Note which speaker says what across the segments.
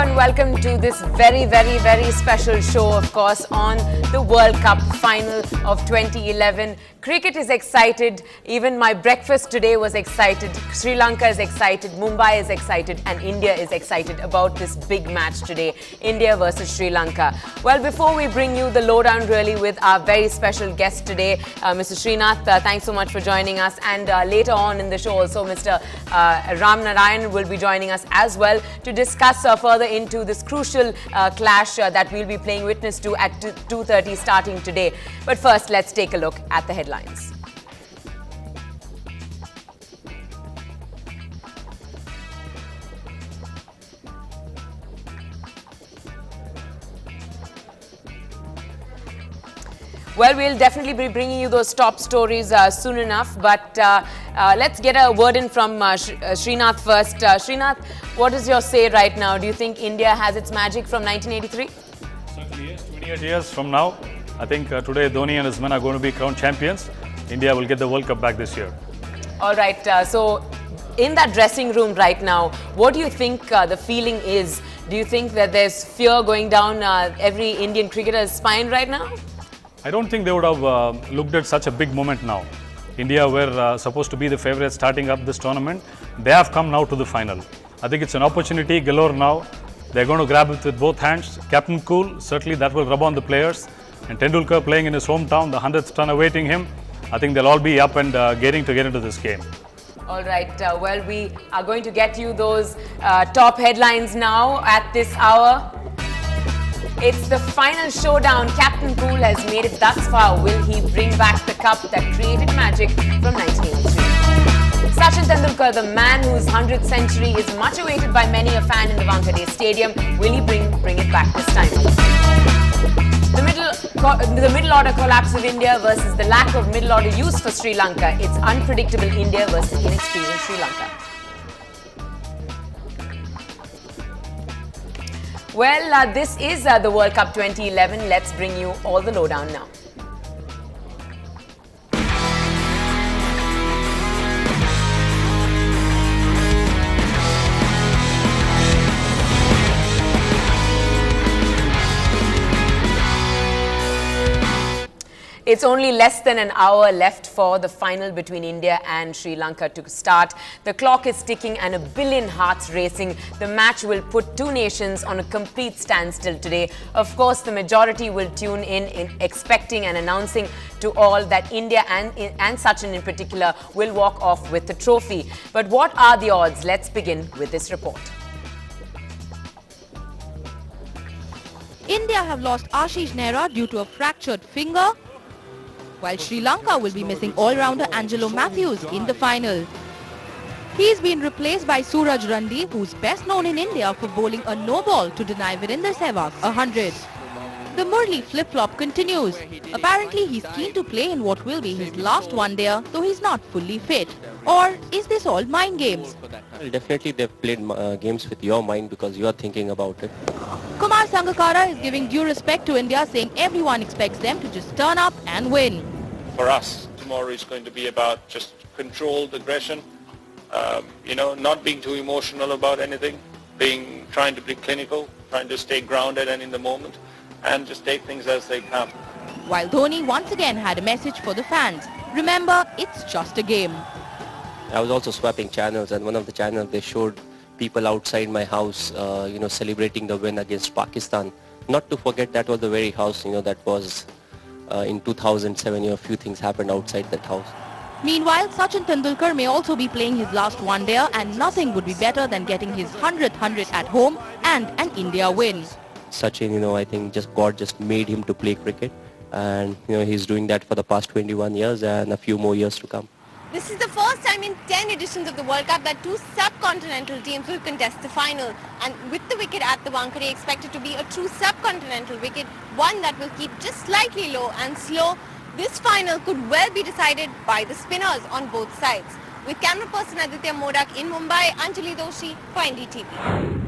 Speaker 1: and welcome to this very special show, of course, on the World Cup final of 2011. Cricket is excited. Even my breakfast today was excited. Sri Lanka is excited. Mumbai is excited. And India is excited about this big match today. India versus Sri Lanka. Well, before we bring you the lowdown really with our very special guest today, Mr. Srinath, thanks so much for joining us. And later on in the show also, Mr. Ram Narayan will be joining us as well to discuss further into this crucial clash that we'll be playing witness to at 2:30 starting today. But first, let's take a look at the headlines. Well, we'll definitely be bringing you those top stories soon enough, but let's get a word in from Srinath first. Srinath, what is your say right now? Do you think India has its magic from 1983?
Speaker 2: Certainly yes, 28 years from now. I think today Dhoni and his men are going to be crowned champions. India will get the World Cup back this year.
Speaker 1: All right, so in that dressing room right now, what do you think the feeling is? Do you think that there's fear going down every Indian cricketer's spine right now?
Speaker 2: I don't think they would have looked at such a big moment now. India were supposed to be the favourites starting up this tournament. They have come now to the final. I think it's an opportunity galore now. They're going to grab it with both hands. Captain cool, certainly that will rub on the players. And Tendulkar playing in his hometown, the 100th ton awaiting him. I think they'll all be up and getting to get into this game.
Speaker 1: All right, well, we are going to get you those top headlines now at this hour. It's the final showdown. Captain Cool has made it thus far. Will he bring back the cup that created magic from 1983? Sachin Tendulkar, the man whose 100th century is much awaited by many a fan in the Wankhede Stadium, will he bring it back this time? The middle order collapse of India versus the lack of middle order use for Sri Lanka. It's unpredictable India versus inexperienced Sri Lanka. Well, this is the World Cup 2011. Let's bring you all the lowdown now. It's only less than an hour left for the final between India and Sri Lanka to start. The clock is ticking and a billion hearts racing. The match will put two nations on a complete standstill today. Of course, the majority will tune in expecting and announcing to all that India and Sachin in particular will walk off with the trophy. But what are the odds? Let's begin with this report.
Speaker 3: India have lost Ashish Nehra due to a fractured finger, while Sri Lanka will be missing all-rounder Angelo Matthews in the final. He's been replaced by Suraj Randi, who's best known in India for bowling a no-ball to deny Virender Sehwag 100. The Murli flip-flop continues. Apparently he's keen to play in what will be his last one-day, though he's not fully fit. Or is this all mind games?
Speaker 4: Well, definitely they've played games with your mind because you are thinking about it.
Speaker 3: Kumar Sangakkara is giving due respect to India, saying everyone expects them to just turn up and win.
Speaker 5: For us, tomorrow is going to be about just controlled aggression, not being too emotional about anything, trying to be clinical, trying to stay grounded and in the moment, and just take things as they come.
Speaker 3: While Dhoni once again had a message for the fans. Remember, it's just a game.
Speaker 4: I was also swapping channels, and one of the channels they showed people outside my house, celebrating the win against Pakistan. Not to forget that was the very house, that was in 2007, a few things happened outside that house.
Speaker 3: Meanwhile, Sachin Tendulkar may also be playing his last one-day, and nothing would be better than getting his 100th at home and an India win.
Speaker 4: Sachin, I think God just made him to play cricket, and he's doing that for the past 21 years and a few more years to come.
Speaker 6: This is the first time in 10 editions of the World Cup that two subcontinental teams will contest the final. And with the wicket at the Wankhede expected to be a true subcontinental wicket, one that will keep just slightly low and slow, this final could well be decided by the spinners on both sides. With camera person Aditya Modak in Mumbai, Anjali Doshi for Ndtv.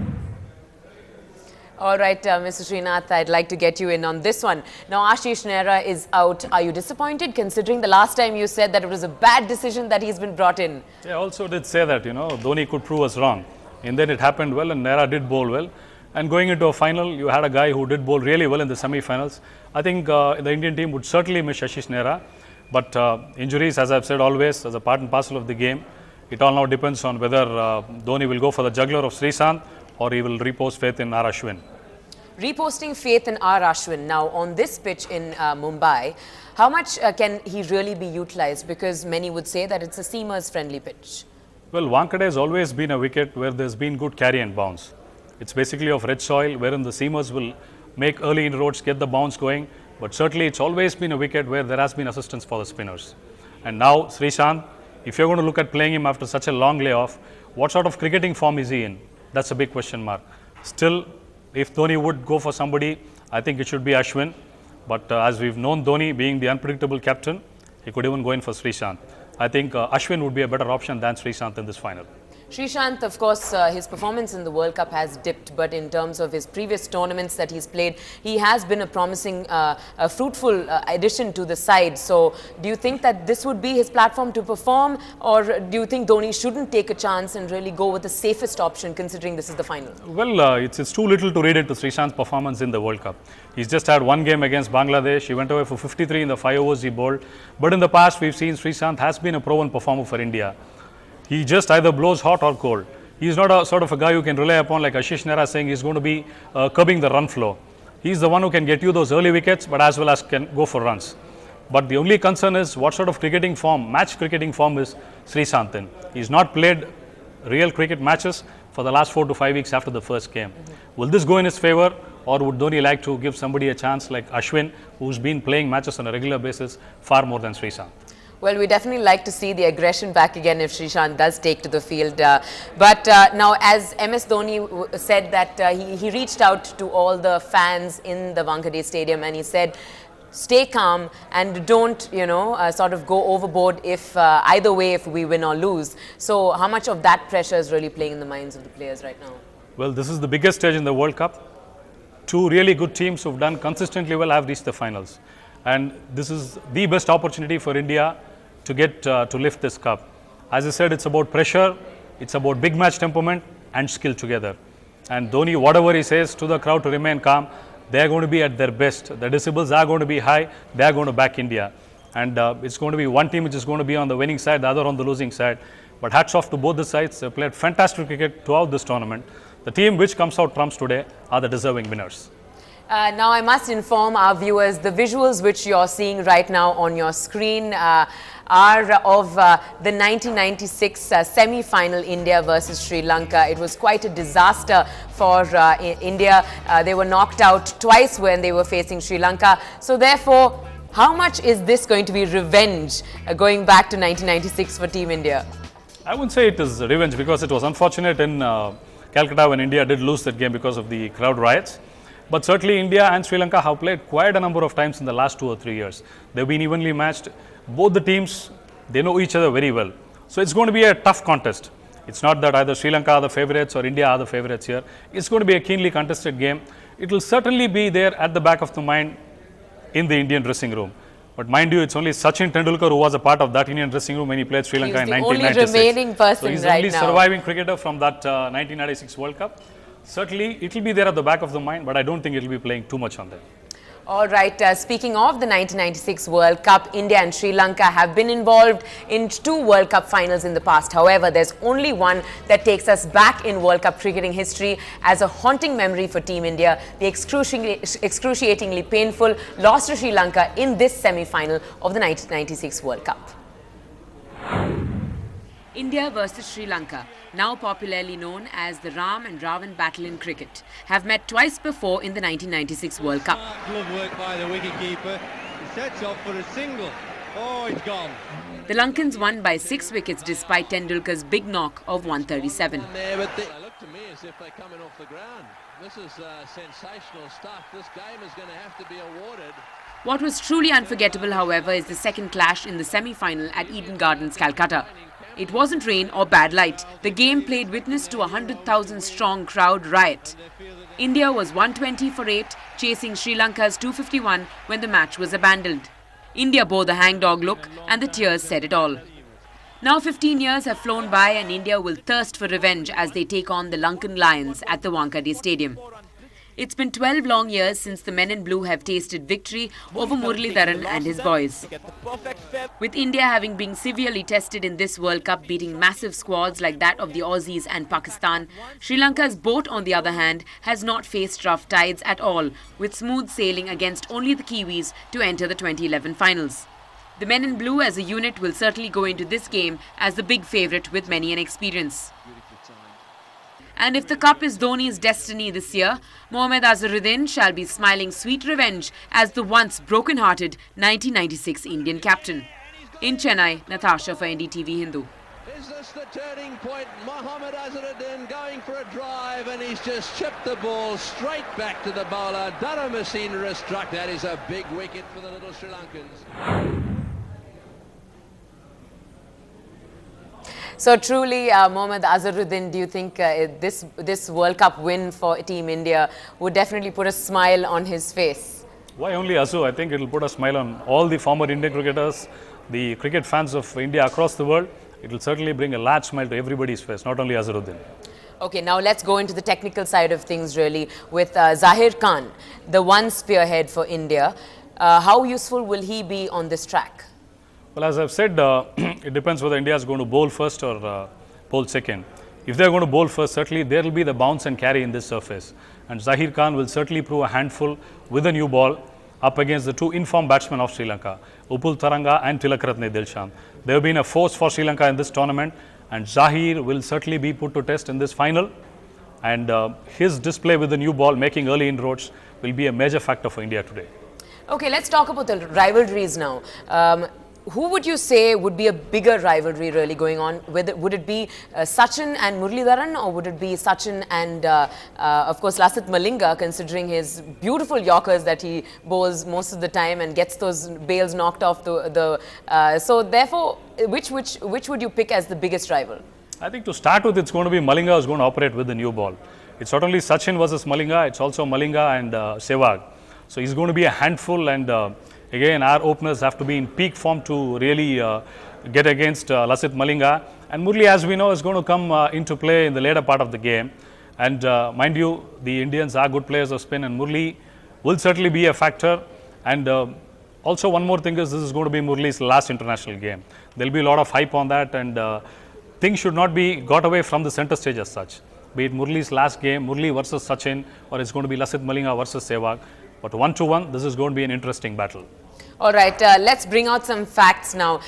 Speaker 1: All right, Mr. Srinath, I'd like to get you in on this one. Now, Ashish Nehra is out. Are you disappointed considering the last time you said that it was a bad decision that he's been brought in?
Speaker 2: Yeah, I also did say that, Dhoni could prove us wrong. And then it happened well and Nehra did bowl well. And going into a final, you had a guy who did bowl really well in the semi-finals. I think the Indian team would certainly miss Ashish Nehra. But injuries, as I've said always, as a part and parcel of the game. It all now depends on whether Dhoni will go for the juggler of Sreesanth or he will repose faith in R. Ashwin.
Speaker 1: Reposting faith in R. Ashwin. Now, on this pitch in Mumbai, how much can he really be utilized? Because many would say that it's a seamers friendly pitch.
Speaker 2: Well, Wankhede has always been a wicket where there's been good carry and bounce. It's basically of red soil wherein the seamers will make early inroads, get the bounce going. But certainly it's always been a wicket where there has been assistance for the spinners. And now Sreesanth, if you're going to look at playing him after such a long layoff, what sort of cricketing form is he in? That's a big question mark. Still, if Dhoni would go for somebody, I think it should be Ashwin. But as we've known Dhoni being the unpredictable captain, he could even go in for Sreesanth. I think Ashwin would be a better option than Sreesanth in this final.
Speaker 1: Sreesanth, of course, his performance in the World Cup has dipped, but in terms of his previous tournaments that he's played, he has been a promising, a fruitful addition to the side. So, do you think that this would be his platform to perform, or do you think Dhoni shouldn't take a chance and really go with the safest option, considering this is the final?
Speaker 2: Well, it's too little to read into Sreesanth's performance in the World Cup. He's just had one game against Bangladesh. He went away for 53 in the 5 overs he bowled. But in the past, we've seen Sreesanth has been a proven performer for India. He just either blows hot or cold. He's not a sort of a guy who can rely upon like Ashish Nehra saying he's going to be curbing the run flow. He's the one who can get you those early wickets, but as well as can go for runs. But the only concern is what sort of cricketing form, match cricketing form is Sreesanth in. He's not played real cricket matches for the last 4 to 5 weeks after the first game. Will this go in his favour, or would Dhoni like to give somebody a chance like Ashwin, who's been playing matches on a regular basis far more than Sreesanth?
Speaker 1: Well, we definitely like to see the aggression back again if Sreesanth does take to the field. But now, as MS Dhoni said that he reached out to all the fans in the Wankhede Stadium and he said, stay calm and don't, sort of go overboard if either way, if we win or lose. So how much of that pressure is really playing in the minds of the players right now?
Speaker 2: Well, this is the biggest stage in the World Cup. 2 really good teams who've done consistently well have reached the finals. And this is the best opportunity for India to get to lift this cup. As I said, it's about pressure, it's about big match temperament and skill together. And Dhoni, whatever he says to the crowd to remain calm, they're going to be at their best. The decibels are going to be high, they're going to back India. And it's going to be one team which is going to be on the winning side, the other on the losing side. But hats off to both the sides. They played fantastic cricket throughout this tournament. The team which comes out trumps today are the deserving winners.
Speaker 1: Now, I must inform our viewers, the visuals which you're seeing right now on your screen are of the 1996 semi-final India versus Sri Lanka. It was quite a disaster for India. They were knocked out twice when they were facing Sri Lanka. So therefore, how much is this going to be revenge going back to 1996 for Team India?
Speaker 2: I wouldn't say it is revenge because it was unfortunate in Calcutta when India did lose that game because of the crowd riots. But certainly India and Sri Lanka have played quite a number of times in the last 2 or 3 years. They've been evenly matched. Both the teams, they know each other very well. So it's going to be a tough contest. It's not that either Sri Lanka are the favourites or India are the favourites here. It's going to be a keenly contested game. It will certainly be there at the back of the mind in the Indian dressing room. But mind you, it's only Sachin Tendulkar who was a part of that Indian dressing room when he played Sri Lanka in 1996.
Speaker 1: He's the only remaining person
Speaker 2: so he's
Speaker 1: right
Speaker 2: only
Speaker 1: now.
Speaker 2: Surviving cricketer from that 1996 World Cup. Certainly, it will be there at the back of the mind, but I don't think it will be playing too much on that.
Speaker 1: All right, speaking of the 1996 World Cup, India and Sri Lanka have been involved in 2 World Cup finals in the past. However, there's only one that takes us back in World Cup cricketing history as a haunting memory for Team India. The excruciatingly painful loss to Sri Lanka in this semi-final of the 1996 World Cup. India versus Sri Lanka, now popularly known as the Ram and Ravan battle in cricket, have met twice before in the 1996 World Cup.
Speaker 7: Glove work by the wicketkeeper. He sets off for a single. Oh, it's gone.
Speaker 1: The Lankans won by 6 wickets despite Tendulkar's big knock of 137.
Speaker 7: They look to me as if they're coming off the ground. This is sensational stuff. This game is going to have to be awarded.
Speaker 1: What was truly unforgettable, however, is the second clash in the semi-final at Eden Gardens, Calcutta. It wasn't rain or bad light. The game played witness to a 100,000 strong crowd riot. India was 120 for 8, chasing Sri Lanka's 251 when the match was abandoned. India bore the hangdog look and the tears said it all. Now 15 years have flown by and India will thirst for revenge as they take on the Lankan Lions at the Wankhede Stadium. It's been 12 long years since the men in blue have tasted victory over Muralidharan and his boys. With India having been severely tested in this World Cup, beating massive squads like that of the Aussies and Pakistan, Sri Lanka's boat, on the other hand, has not faced rough tides at all, with smooth sailing against only the Kiwis to enter the 2011 finals. The men in blue as a unit will certainly go into this game as the big favourite with many an experience. And if the cup is Dhoni's destiny this year, Mohammad Azharuddin shall be smiling sweet revenge as the once broken-hearted 1996 Indian captain. In Chennai, Natasha for Ndtv Hindu.
Speaker 7: Is this the turning point? Mohammad Azharuddin going for a drive, and he's just chipped the ball straight back to the bowler. Dharamasindra struck. That is a big wicket for the little Sri Lankans.
Speaker 1: So truly, Mohammad Azharuddin, do you think this World Cup win for Team India would definitely put a smile on his face?
Speaker 2: Why only Azu? I think it will put a smile on all the former Indian cricketers, the cricket fans of India across the world. It will certainly bring a large smile to everybody's face, not only Azharuddin.
Speaker 1: Okay, now let's go into the technical side of things really with Zahir Khan, the one spearhead for India. How useful will he be on this track?
Speaker 2: Well, as I've said, it depends whether India is going to bowl first or bowl second. If they're going to bowl first, certainly there will be the bounce and carry in this surface. And Zahir Khan will certainly prove a handful with a new ball up against the two informed batsmen of Sri Lanka, Upul Taranga and Tilakaratne Dilshan. They have been a force for Sri Lanka in this tournament, and Zahir will certainly be put to test in this final. And his display with the new ball, making early inroads, will be a major factor for India today.
Speaker 1: Okay, let's talk about the rivalries now. Who would you say would be a bigger rivalry really going on? Would it be Sachin and Muralidharan, or would it be Sachin and, of course, Lasith Malinga, considering his beautiful Yorkers that he bowls most of the time and gets those bails knocked off so therefore, which would you pick as the biggest rival?
Speaker 2: I think to start with, it's going to be Malinga who's going to operate with the new ball. It's not only Sachin versus Malinga, it's also Malinga and Sehwag. So he's going to be a handful, and again, our openers have to be in peak form to really get against Lasith Malinga. And Murali, as we know, is going to come into play in the later part of the game. And mind you, the Indians are good players of spin, and Murali will certainly be a factor. And also one more thing is, this is going to be Murali's last international game. There will be a lot of hype on that, and things should not be got away from the centre stage as such. Be it Murali's last game, Murali versus Sachin, or it's going to be Lasith Malinga versus Sehwag. But 1-1, this is going to be an interesting battle.
Speaker 1: All right, let's bring out some facts now.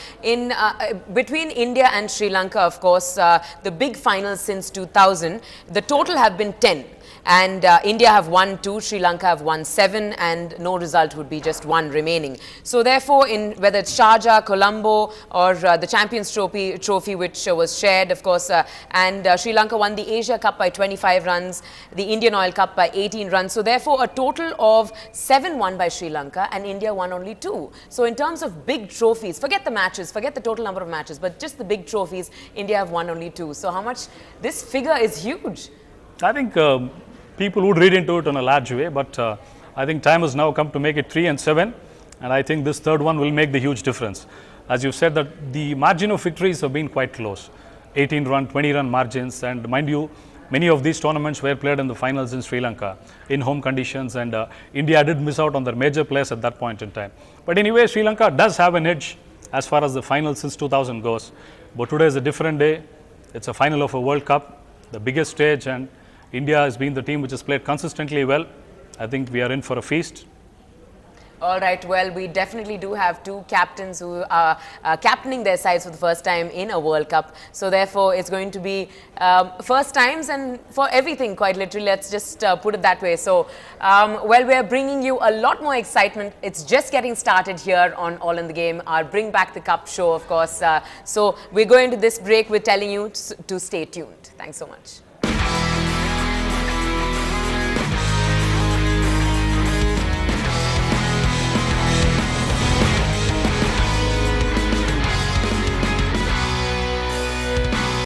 Speaker 1: Between India and Sri Lanka, of course, the big finals since 2000, the total have been 10. And India have won 2, Sri Lanka have won 7, and no result would be just 1 remaining. So therefore, whether it's Sharjah, Colombo, or the Champions Trophy which was shared, of course, and Sri Lanka won the Asia Cup by 25 runs, the Indian Oil Cup by 18 runs. So therefore, a total of 7 won by Sri Lanka, and India won only 2. So in terms of big trophies, forget the matches, forget the total number of matches, but just the big trophies, India have won only 2. So how much? This figure is huge.
Speaker 2: I think people would read into it in a large way, but I think time has now come to make it 3 and 7, and I think this third one will make the huge difference. As you said, that the margin of victories have been quite close, 18-run, 20-run margins, and mind you, many of these tournaments were played in the finals in Sri Lanka in home conditions, and India did miss out on their major players at that point in time. But anyway, Sri Lanka does have an edge as far as the final since 2000 goes. But today is a different day. It's a final of a World Cup, the biggest stage, and India has been the team which has played consistently well. I think we are in for a feast.
Speaker 1: All right, well, we definitely do have 2 captains who are captaining their sides for the first time in a World Cup. So therefore, it's going to be first times and for everything, quite literally. Let's just put it that way. So, well, we're bringing you a lot more excitement. It's just getting started here on All in the Game, our Bring Back the Cup show, of course. So we're going to this break. We're telling you to stay tuned. Thanks so much.